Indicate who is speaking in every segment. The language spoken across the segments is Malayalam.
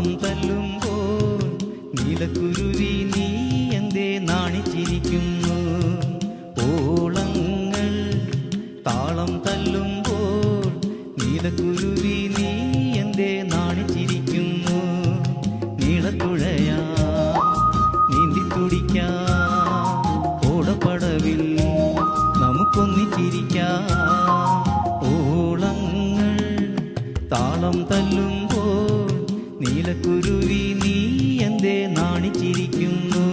Speaker 1: താളം തല്ലുമ്പോൾ നീലക്കുരുവി നീ എന്തേ നാണിച്ചിരിക്കുന്നു? ഓളങ്ങൾ താളം തല്ലുമ്പോൾ നീലക്കുരുവി നീ എന്തേ നാണിച്ചിരിക്കുന്നു? നീളത്തുഴയാ നീന്തിത്തുടിക്കാം ഓടപ്പടവിൽ നമുക്കൊന്നിച്ചിരിക്കാം. ഓളങ്ങൾ താളം തല്ലുമ്പോൾ നീലക്കുരുവി നീ എന്തേ നാണിച്ചിരിക്കുന്നു?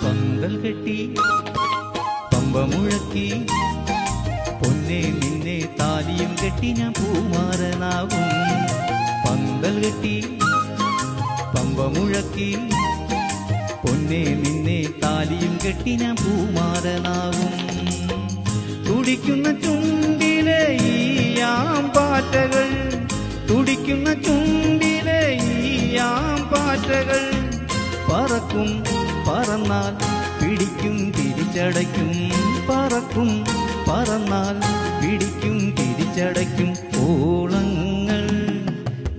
Speaker 1: പന്തൽ കെട്ടി പമ്പ മുഴക്കി പൊന്നെ നിന്നെ താലിയും കെട്ടി ഞാൻ പൂമാരനാകും. പന്തൽ കെട്ടി പമ്പ മുഴക്കി പൊന്നെ നിന്നെ താലിയും കെട്ടി ഞാൻ പൂമാരനാകും. തുടിക്കുന്ന ചുണ്ടിലെ ഈയാം പാറ്റകൾ തുടിക്കുന്ന ചുണ്ടിലെ ഈയാം പാറ്റകൾ പറക്കും പറന്നാൽ പിടിക്കും തിരിച്ചടയ്ക്കും. പറക്കും പറന്നാൽ പിടിക്കും തിരിച്ചടയ്ക്കും. ഓളങ്ങൾ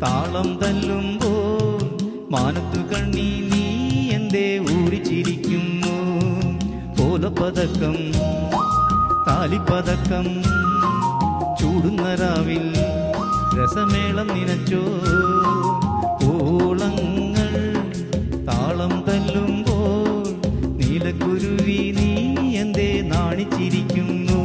Speaker 1: താളം തല്ലുമ്പോൾ മാനത്തു കണ്ണി നീ എന്തേ ഊരിച്ചിരിക്കുന്നു? ഓലപ്പതക്കം താലിപ്പതക്കം ചൂടുന്ന രാവിൽ രസമേളം നിനച്ചോ? ഓളങ്ങൾ താളം തല്ലുമ്പോൾ നീലക്കുരുവി നീ എന്തേ നാണിച്ചിരിക്കുന്നു?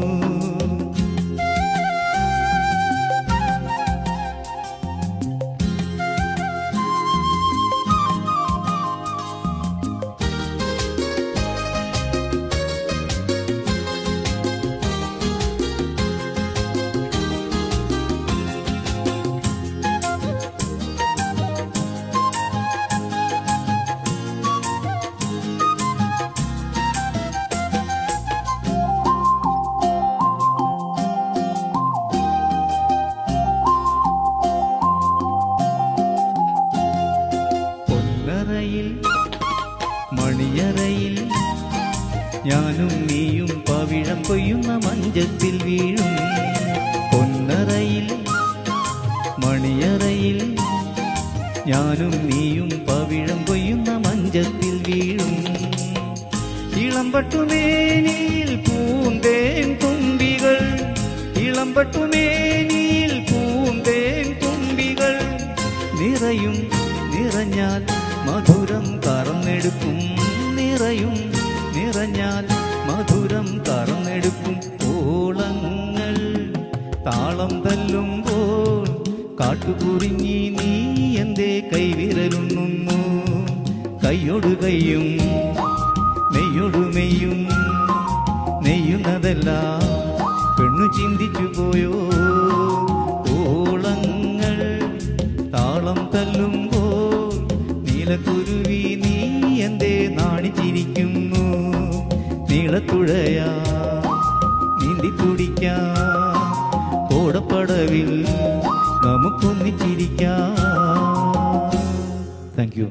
Speaker 1: മണിയറയിൽ ഞാനും നീയും പവിഴം കൊയ്യുന്ന മഞ്ചത്തിൽ വീഴും. പൊന്നറയിൽ മണിയറയിൽ ഞാനും നീയും പവിഴം കൊയ്യുന്ന മഞ്ചത്തിൽ വീഴും. ഇളമ്പട്ടുമേനിയിൽ പൂന്തേൻ തുമ്പികൾ ഇളമ്പട്ടുമേനിയിൽ പൂന്തേൻ തുമ്പികൾ നിറയും. നിറഞ്ഞാൽ മധുരം കറന്നെടുക്കും. നിറയും നിറഞ്ഞാൽ മധുരം കറന്നെടുക്കും. ഓളങ്ങൾ താളം തല്ലുമ്പോൾ കാട്ടുകുറിഞ്ഞി നീ എന്തേ കൈവിരലുണ്ണുന്നു? കൈയൊടു കൈയും നെയ്യൊടു മെയ്യും നെയ്യുന്നതെല്ലാം പെണ്ണു ചിന്തിച്ചു പോയോ? ഓളങ്ങൾ താളം തല്ലുമ്പോൾ നീലക്കുരുവി നീ എന്തേ നാണിച്ചിരിക്കുന്നു? നീളത്തുഴയാ നീന്തിത്തുടിക്കാം ഓടപ്പടവിൽ നമുക്കൊന്നിച്ചിരിക്കാം. Thank you.